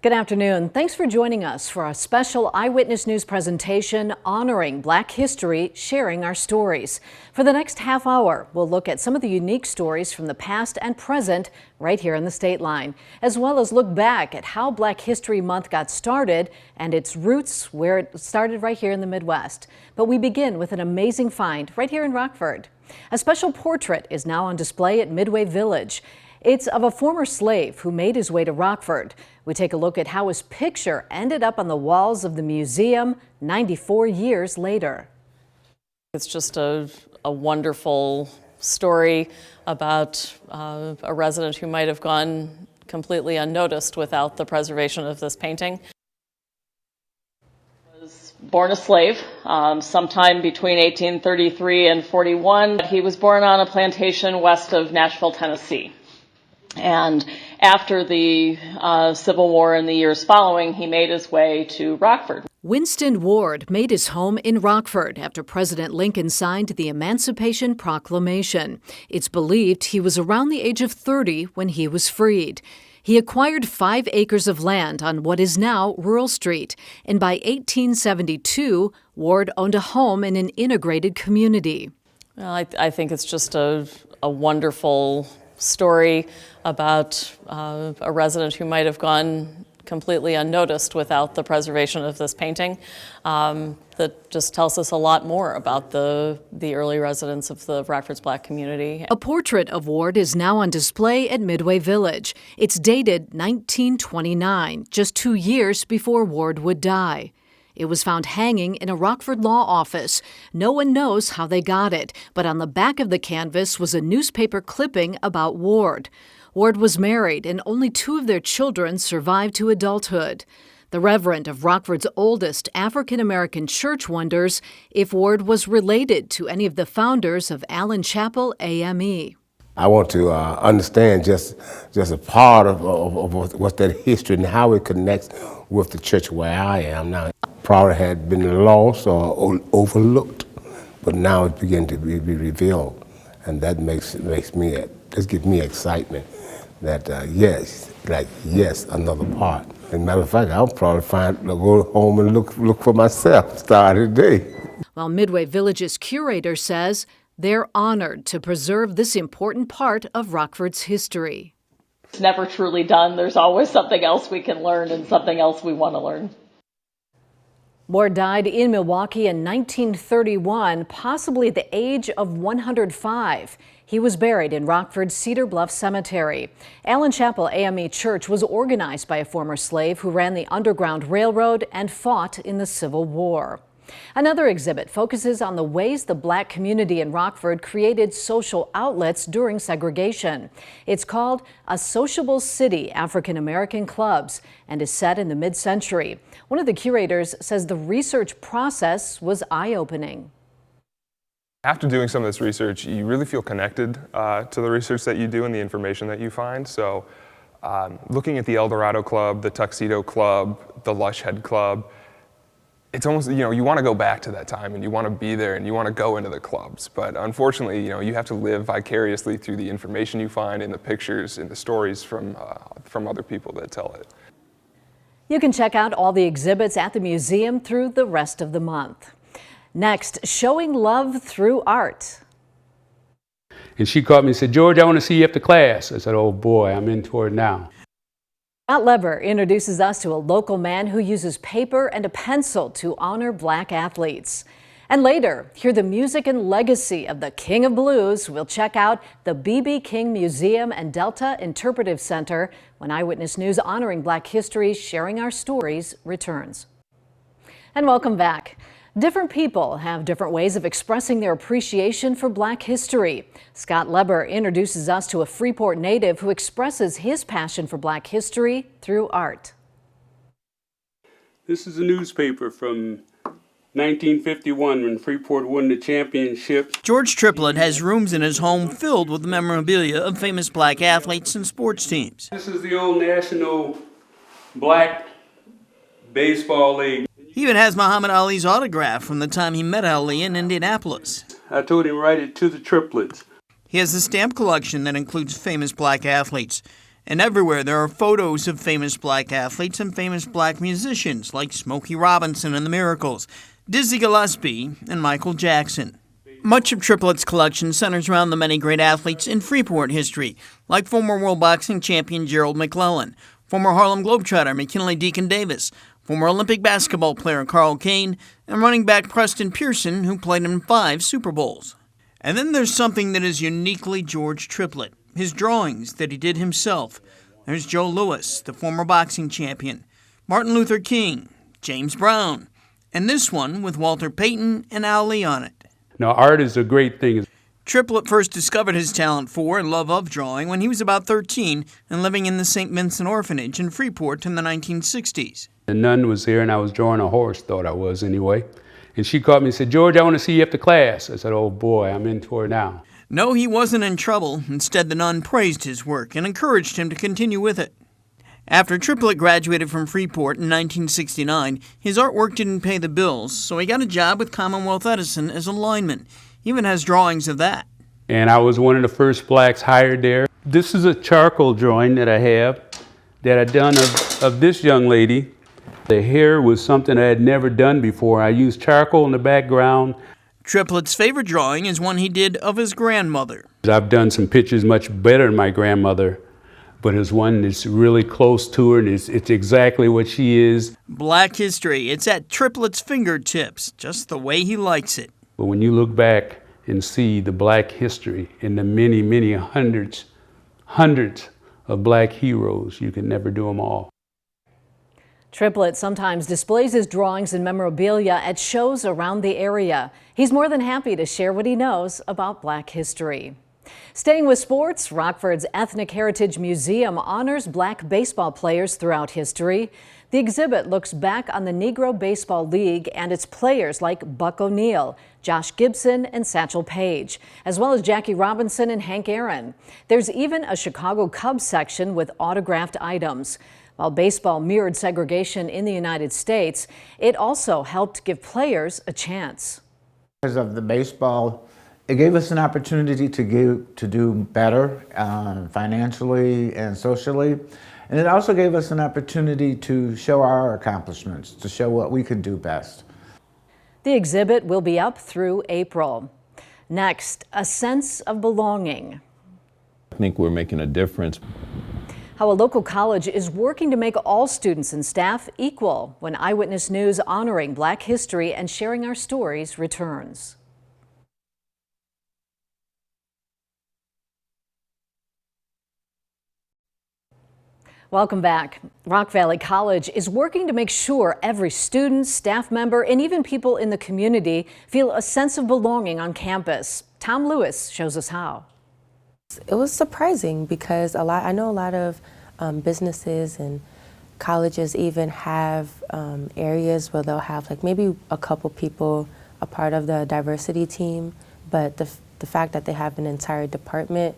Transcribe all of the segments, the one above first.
Good afternoon. Thanks for joining us for a special Eyewitness News presentation honoring Black history, sharing our stories. For the next half hour, we'll look at some of the unique stories from the past and present right here in the state line, as well as look back at how Black History Month got started and its roots where it started right here in the Midwest. But we begin with an amazing find right here in Rockford. A special portrait is now on display at Midway Village. It's of a former slave who made his way to Rockford. We take a look at how his picture ended up on the walls of the museum 94 years later. It's just a wonderful story about a resident who might have gone completely unnoticed without the preservation of this painting. Was born a slave sometime between 1833 and 41. He was born on a plantation west of Nashville, Tennessee. And after the Civil War and the years following, he made his way to Rockford. Winston Ward made his home in Rockford after President Lincoln signed the Emancipation Proclamation. It's believed he was around the age of 30 when he was freed. He acquired 5 acres of land on what is now Rural Street, and by 1872, Ward owned a home in an integrated community. Well, I think it's just a wonderful story about a resident who might have gone completely unnoticed without the preservation of this painting. That just tells us a lot more about the early residents of the Rockford's Black community. A portrait of Ward is now on display at Midway Village. It's dated 1929, just 2 years before Ward would die. It was found hanging in a Rockford law office. No one knows how they got it, but on the back of the canvas was a newspaper clipping about Ward. Ward was married, and only 2 of their children survived to adulthood. The Reverend of Rockford's oldest African-American church wonders if Ward was related to any of the founders of Allen Chapel AME. I want to understand just a part of what's that history and how it connects with the church where I am now. Probably had been lost or overlooked, but now it's beginning to be revealed, and that gives me excitement that yes, another part. As a matter of fact, I'll probably go home and look for myself starting today. While Midway Village's curator says they're honored to preserve this important part of Rockford's history. It's never truly done. There's always something else we can learn and something else we want to learn. Ward died in Milwaukee in 1931, possibly at the age of 105. He was buried in Rockford's Cedar Bluff Cemetery. Allen Chapel AME Church was organized by a former slave who ran the Underground Railroad and fought in the Civil War. Another exhibit focuses on the ways the Black community in Rockford created social outlets during segregation. It's called A Sociable City African American Clubs and is set in the mid-century. One of the curators says the research process was eye-opening. After doing some of this research, you really feel connected to the research that you do and the information that you find. So looking at the El Dorado Club, the Tuxedo Club, the Lush Head Club, it's almost, you want to go back to that time and you want to be there and you want to go into the clubs. But unfortunately, you have to live vicariously through the information you find in the pictures and the stories from other people that tell it. You can check out all the exhibits at the museum through the rest of the month. Next, showing love through art. And she called me and said, "George, I want to see you after class." I said, "Oh boy, I'm into it now." Scott Leber introduces us to a local man who uses paper and a pencil to honor Black athletes. And later, hear the music and legacy of the King of Blues. We'll check out the B.B. King Museum and Delta Interpretive Center when Eyewitness News honoring Black history, sharing our stories returns. And welcome back. Different people have different ways of expressing their appreciation for Black history. Scott Leber introduces us to a Freeport native who expresses his passion for Black history through art. This is a newspaper from 1951 when Freeport won the championship. George Triplett has rooms in his home filled with memorabilia of famous Black athletes and sports teams. This is the old National Black Baseball League. He even has Muhammad Ali's autograph from the time he met Ali in Indianapolis. I told him write it to the triplets. He has a stamp collection that includes famous black athletes. And everywhere there are photos of famous black athletes and famous black musicians like Smokey Robinson and the Miracles, Dizzy Gillespie, and Michael Jackson. Much of Triplet's collection centers around the many great athletes in Freeport history, like former World Boxing champion Gerald McClellan, former Harlem Globetrotter McKinley Deacon Davis, former Olympic basketball player Carl Kane, and running back Preston Pearson, who played in 5 Super Bowls. And then there's something that is uniquely George Triplett, his drawings that he did himself. There's Joe Louis, the former boxing champion, Martin Luther King, James Brown, and this one with Walter Payton and Ali on it. Now, art is a great thing. Triplett first discovered his talent for and love of drawing when he was about 13 and living in the St. Vincent Orphanage in Freeport in the 1960s. The nun was there, and I was drawing a horse, thought I was anyway. And she called me and said, "George, I want to see you after class." I said, "Oh boy, I'm into her now." No, he wasn't in trouble. Instead, the nun praised his work and encouraged him to continue with it. After Triplett graduated from Freeport in 1969, his artwork didn't pay the bills, so he got a job with Commonwealth Edison as a lineman. He even has drawings of that. And I was one of the first blacks hired there. This is a charcoal drawing that I have that I done of this young lady. The hair was something I had never done before. I used charcoal in the background. Triplett's favorite drawing is one he did of his grandmother. I've done some pictures much better than my grandmother, but it's one that's really close to her, and it's exactly what she is. Black history. It's at Triplett's fingertips, just the way he likes it. But when you look back and see the black history and the many, many hundreds of black heroes, you can never do them all. Triplett sometimes displays his drawings and memorabilia at shows around the area. He's more than happy to share what he knows about black history. Staying with sports, Rockford's Ethnic Heritage Museum honors black baseball players throughout history. The exhibit looks back on the Negro Baseball League and its players like Buck O'Neil, Josh Gibson, and Satchel Paige, as well as Jackie Robinson and Hank Aaron. There's even a Chicago Cubs section with autographed items. While baseball mirrored segregation in the United States, it also helped give players a chance. Because of the baseball, it gave us an opportunity to do better financially and socially. And it also gave us an opportunity to show our accomplishments, to show what we could do best. The exhibit will be up through April. Next, a sense of belonging. I think we're making a difference. How a local college is working to make all students and staff equal when Eyewitness News honoring Black history and sharing our stories returns. Welcome back. Rock Valley College is working to make sure every student, staff member, and even people in the community feel a sense of belonging on campus. Tom Lewis shows us how. It was surprising because I know a lot of businesses and colleges even have areas where they'll have like maybe a couple people a part of the diversity team, but the fact that they have an entire department.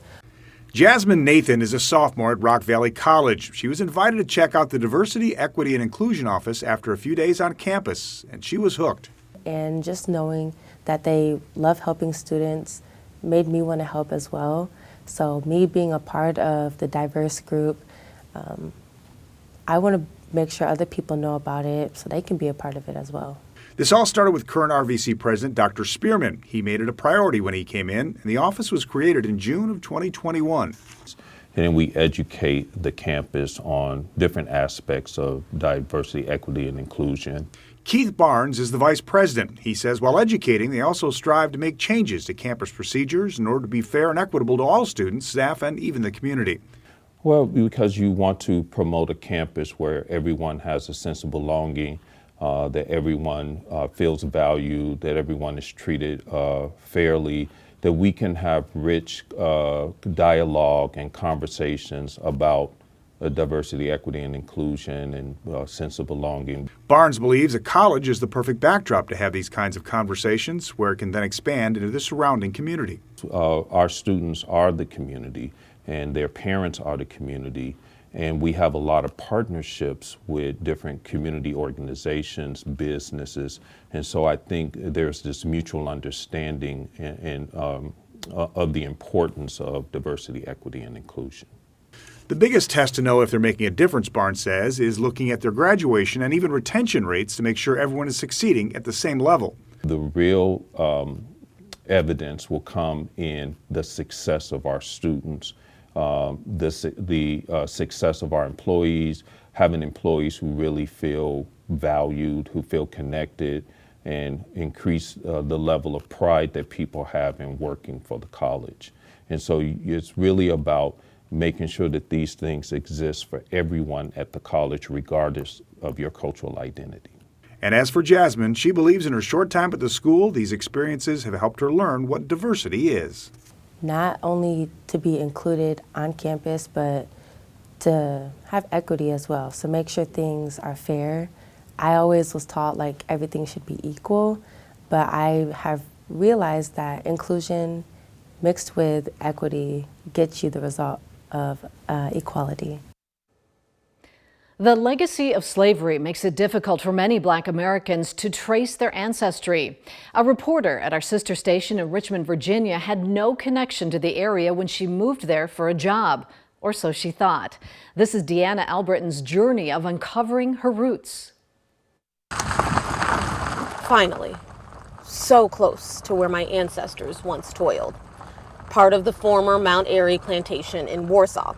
Jasmine Nathan is a sophomore at Rock Valley College. She was invited to check out the Diversity, Equity, and Inclusion office after a few days on campus, and she was hooked. And just knowing that they love helping students made me want to help as well. So me being a part of the diverse group, I want to make sure other people know about it so they can be a part of it as well. This all started with current RVC president Dr. Spearman. He made it a priority when he came in, and the office was created in June of 2021. And then we educate the campus on different aspects of diversity, equity, and inclusion. Keith Barnes is the vice president. He says while educating, they also strive to make changes to campus procedures in order to be fair and equitable to all students, staff, and even the community. Well, because you want to promote a campus where everyone has a sense of belonging, that everyone feels valued, that everyone is treated fairly, that we can have rich dialogue and conversations about diversity, equity, and inclusion, and sense of belonging. Barnes believes a college is the perfect backdrop to have these kinds of conversations where it can then expand into the surrounding community. Our students are the community, and their parents are the community, And we have a lot of partnerships with different community organizations, businesses. And so I think there's this mutual understanding of the importance of diversity, equity, and inclusion. The biggest test to know if they're making a difference, Barnes says, is looking at their graduation and even retention rates to make sure everyone is succeeding at the same level. The real evidence will come in the success of our students, the success of our employees, having employees who really feel valued, who feel connected, and increase the level of pride that people have in working for the college. And so it's really about making sure that these things exist for everyone at the college, regardless of your cultural identity. And as for Jasmine, she believes in her short time at the school, these experiences have helped her learn what diversity is. Not only to be included on campus, but to have equity as well. So make sure things are fair. I always was taught like everything should be equal, but I have realized that inclusion mixed with equity gets you the result of equality. The legacy of slavery makes it difficult for many Black Americans to trace their ancestry. A reporter at our sister station in Richmond, Virginia, had no connection to the area when she moved there for a job, or so she thought. This is Deanna Albritton's journey of uncovering her roots. Finally, so close to where my ancestors once toiled. Part of the former Mount Airy plantation in Warsaw,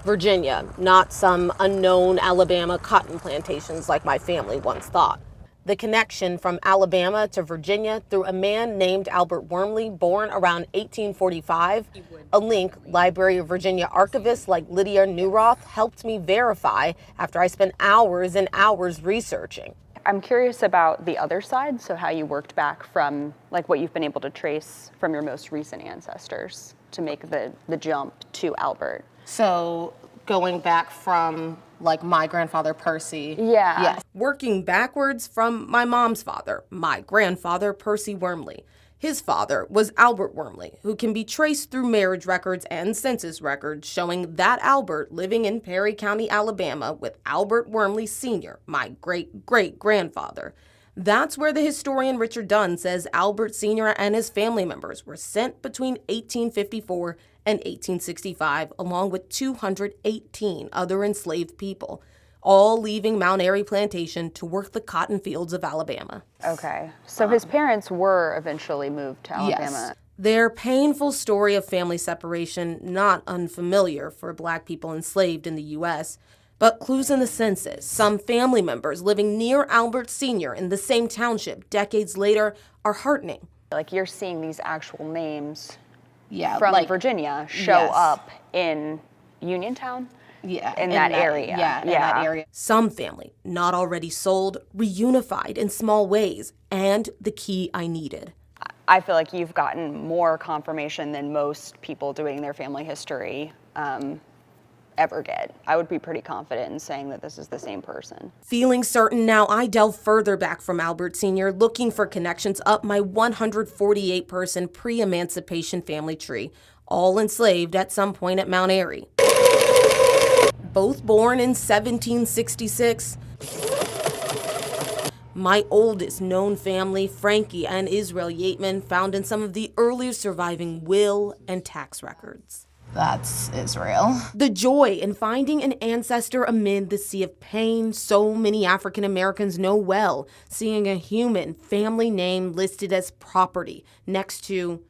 Virginia, not some unknown Alabama cotton plantations like my family once thought. The connection from Alabama to Virginia through a man named Albert Wormley, born around 1845, a link Library of Virginia archivist like Lydia Newroth helped me verify after I spent hours and hours researching. I'm curious about the other side, so how you worked back from like what you've been able to trace from your most recent ancestors to make the jump to Albert. So going back from like my grandfather Percy. Yeah. Yes. Working backwards from my mom's father, my grandfather Percy Wormley. His father was Albert Wormley, who can be traced through marriage records and census records showing that Albert living in Perry County, Alabama with Albert Wormley Sr., my great-great-grandfather. That's where the historian Richard Dunn says Albert Sr. and his family members were sent between 1854 and 1865, along with 218 other enslaved people, all leaving Mount Airy Plantation to work the cotton fields of Alabama. Okay, so his parents were eventually moved to Alabama. Yes. Their painful story of family separation, not unfamiliar for Black people enslaved in the U.S., but clues in the census, some family members living near Albert Sr. in the same township decades later are heartening. Like you're seeing these actual names from like, Virginia show up in Uniontown? In that area. In that area. Some family, not already sold, reunified in small ways, and the key I needed. I feel like you've gotten more confirmation than most people doing their family history ever get. I would be pretty confident in saying that this is the same person. Feeling certain now, I delve further back from Albert Sr., looking for connections up my 148-person pre-emancipation family tree, all enslaved at some point at Mount Airy. Both born in 1766. My oldest known family, Frankie and Israel Yateman, found in some of the earliest surviving will and tax records. That's Israel. The joy in finding an ancestor amid the sea of pain so many African Americans know well, seeing a human family name listed as property next to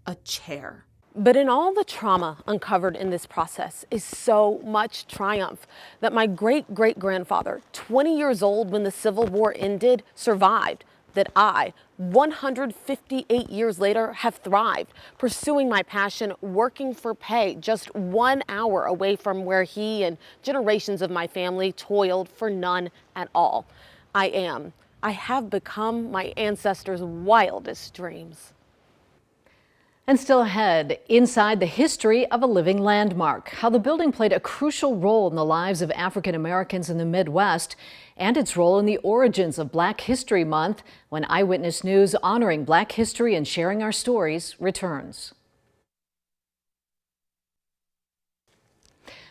a chair. But in all the trauma uncovered in this process is so much triumph that my great-great-grandfather, 20 years old when the Civil War ended, survived, that I, 158 years later, have thrived, pursuing my passion, working for pay, just 1 hour away from where he and generations of my family toiled for none at all. I have become my ancestors' wildest dreams. And still ahead, inside the history of a living landmark, how the building played a crucial role in the lives of African Americans in the Midwest and its role in the origins of Black History Month when Eyewitness News honoring Black history and sharing our stories returns.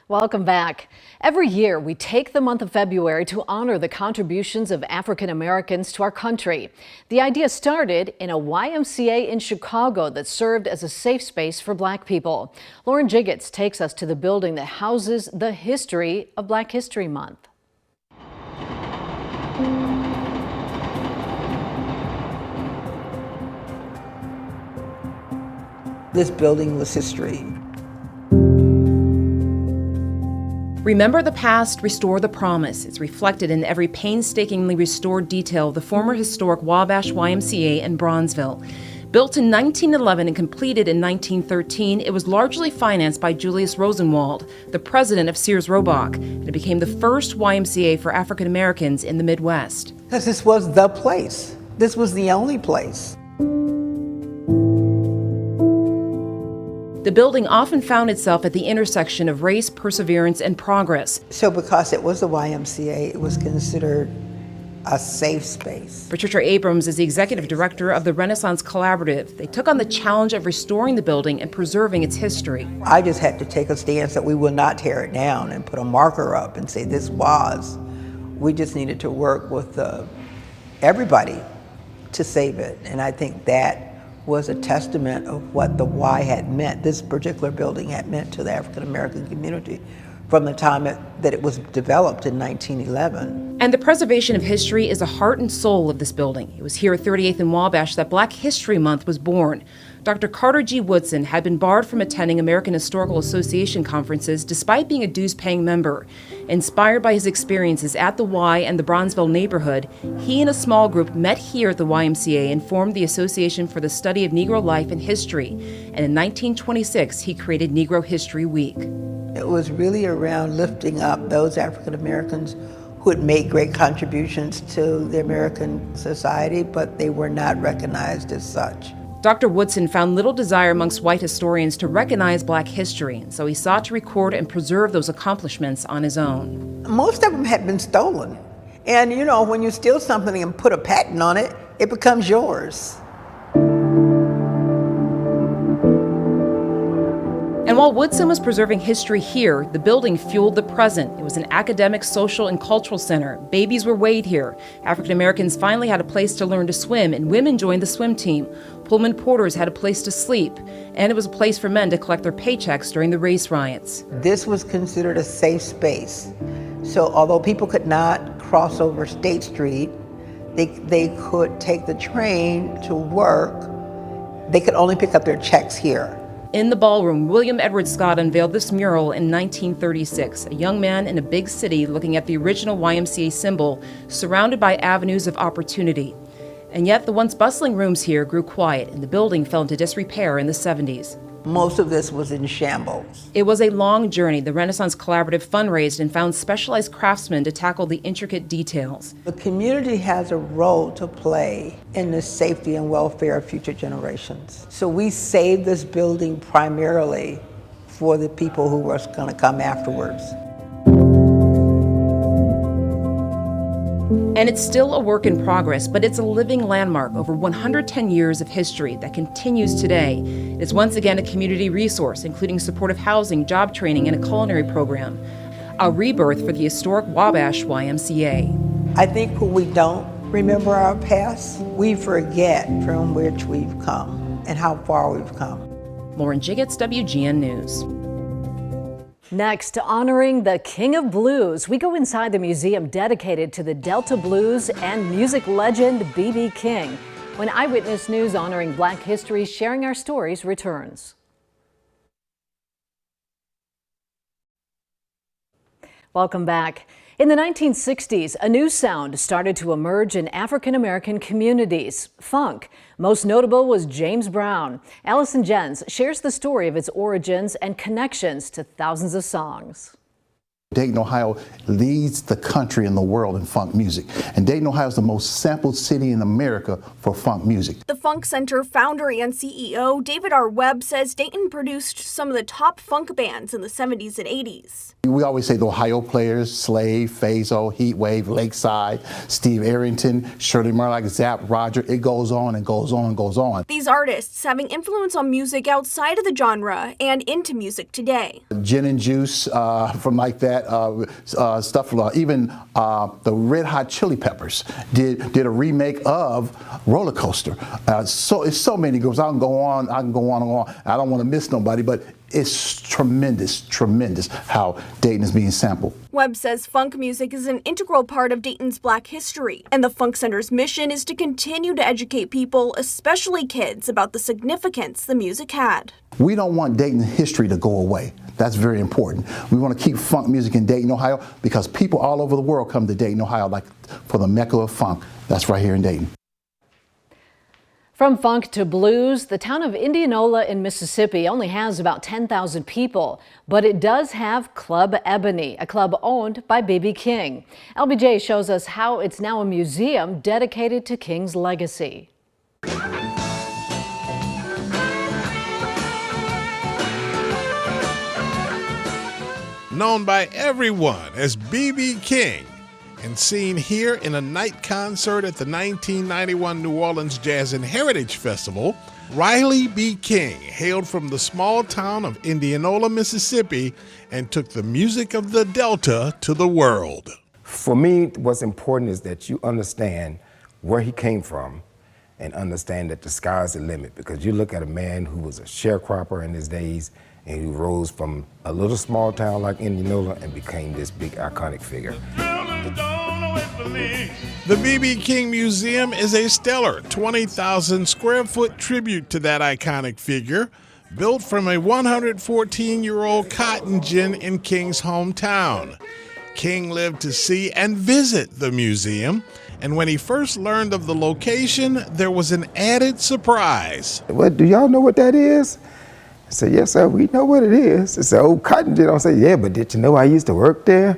Welcome back. Every year, we take the month of February to honor the contributions of African Americans to our country. The idea started in a YMCA in Chicago that served as a safe space for Black people. Lauren Jiggets takes us to the building that houses the history of Black History Month. This building was history. Remember the past, restore the promise. It's reflected in every painstakingly restored detail of the former historic Wabash YMCA in Bronzeville. Built in 1911 and completed in 1913, it was largely financed by Julius Rosenwald, the president of Sears Roebuck, and it became the first YMCA for African Americans in the Midwest. Because this was the place. This was the only place. The building often found itself at the intersection of race, perseverance, and progress. So because it was the YMCA, it was considered a safe space. Patricia Abrams is the executive director of the Renaissance Collaborative. They took on the challenge of restoring the building and preserving its history. I just had to take a stance that we will not tear it down and put a marker up and say this was. We just needed to work with everybody to save it. And I think that was a testament of what the Y had meant, this particular building had meant to the African American community from the time that it was developed in 1911. And the preservation of history is the heart and soul of this building. It was here at 38th and Wabash that Black History Month was born. Dr. Carter G. Woodson had been barred from attending American Historical Association conferences despite being a dues-paying member. Inspired by his experiences at the Y and the Bronzeville neighborhood, he and a small group met here at the YMCA and formed the Association for the Study of Negro Life and History. And in 1926, he created Negro History Week. It was really around lifting up those African Americans who had made great contributions to the American society, but they were not recognized as such. Dr. Woodson found little desire amongst white historians to recognize Black history, and so he sought to record and preserve those accomplishments on his own. Most of them had been stolen. And you know, when you steal something and put a patent on it, it becomes yours. And while Woodson was preserving history here, the building fueled the present. It was an academic, social, and cultural center. Babies were weighed here. African Americans finally had a place to learn to swim, and women joined the swim team. Pullman porters had a place to sleep, and it was a place for men to collect their paychecks during the race riots. This was considered a safe space. So although people could not cross over State Street, they could take the train to work. They could only pick up their checks here. In the ballroom, William Edward Scott unveiled this mural in 1936, a young man in a big city looking at the original YMCA symbol, surrounded by avenues of opportunity. And yet the once bustling rooms here grew quiet, and the building fell into disrepair in the 70s. Most of this was in shambles. It was a long journey. The Renaissance Collaborative fundraised and found specialized craftsmen to tackle the intricate details. The community has a role to play in the safety and welfare of future generations. So we saved this building primarily for the people who were going to come afterwards. And it's still a work in progress, but it's a living landmark over 110 years of history that continues today. It is once again a community resource, including supportive housing, job training, and a culinary program. A rebirth for the historic Wabash YMCA. I think when we don't remember our past, we forget from which we've come and how far we've come. Lauren Jiggets, WGN News. Next, honoring the King of Blues, we go inside the museum dedicated to the Delta Blues and music legend B.B. King. When Eyewitness News honoring Black history, sharing our stories returns. Welcome back. In the 1960s, a new sound started to emerge in African American communities, funk. Most notable was James Brown. Allison Jens shares the story of its origins and connections to thousands of songs. Dayton, Ohio leads the country and the world in funk music. And Dayton, Ohio is the most sampled city in America for funk music. The Funk Center founder and CEO, David R. Webb, says Dayton produced some of the top funk bands in the 70s and 80s. We always say the Ohio players, Slave, Fazo, Heatwave, Lakeside, Steve Arrington, Shirley Murdoch, Zapp, Roger. It goes on and goes on and goes on. These artists having influence on music outside of the genre and into music today. Gin and Juice from like that stuff. Even the Red Hot Chili Peppers did a remake of Roller Coaster. So it's so many groups. I can go on and on. I don't want to miss nobody, but it's tremendous how Dayton is being sampled. Webb says funk music is an integral part of Dayton's Black history, and the Funk Center's mission is to continue to educate people, especially kids, about the significance the music had. We don't want Dayton history to go away. That's very important. We want to keep funk music in Dayton, Ohio, because people all over the world come to Dayton, Ohio, like for the Mecca of funk. That's right here in Dayton. From funk to blues, the town of Indianola in Mississippi only has about 10,000 people, but it does have Club Ebony, a club owned by B.B. King. LBJ shows us how it's now a museum dedicated to King's legacy. Known by everyone as B.B. King, and seen here in a night concert at the 1991 New Orleans Jazz and Heritage Festival, Riley B. King hailed from the small town of Indianola, Mississippi, and took the music of the Delta to the world. For me, what's important is that you understand where he came from and understand that the sky's the limit, because you look at a man who was a sharecropper in his days and who rose from a little small town like Indianola and became this big iconic figure. The B.B. King Museum is a stellar 20,000 square foot tribute to that iconic figure, built from a 114-year-old cotton gin in King's hometown. King lived to see and visit the museum, and when he first learned of the location, there was an added surprise. What, do y'all know what that is? I said, yes, sir, we know what it is. It's an old cotton gin. I said, yeah, but did you know I used to work there?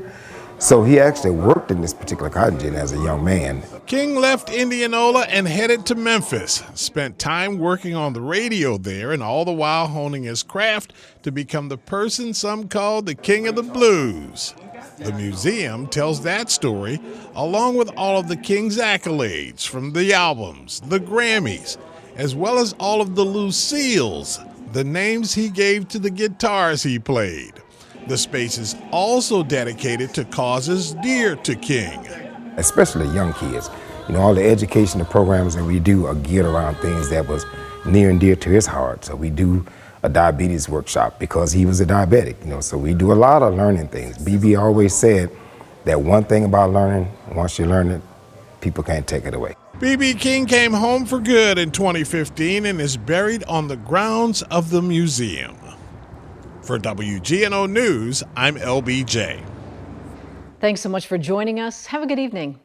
So he actually worked in this particular cotton gin as a young man. King left Indianola and headed to Memphis, spent time working on the radio there, and all the while honing his craft to become the person some called the King of the Blues. The museum tells that story, along with all of the King's accolades from the albums, the Grammys, as well as all of the Lucille's, the names he gave to the guitars he played. The space is also dedicated to causes dear to King. Especially young kids. You know, all the educational programs that we do are geared around things that was near and dear to his heart. So we do a diabetes workshop because he was a diabetic, you know, so we do a lot of learning things. BB always said that one thing about learning, once you learn it, people can't take it away. B.B. King came home for good in 2015 and is buried on the grounds of the museum. For WGNO News, I'm LBJ. Thanks so much for joining us. Have a good evening.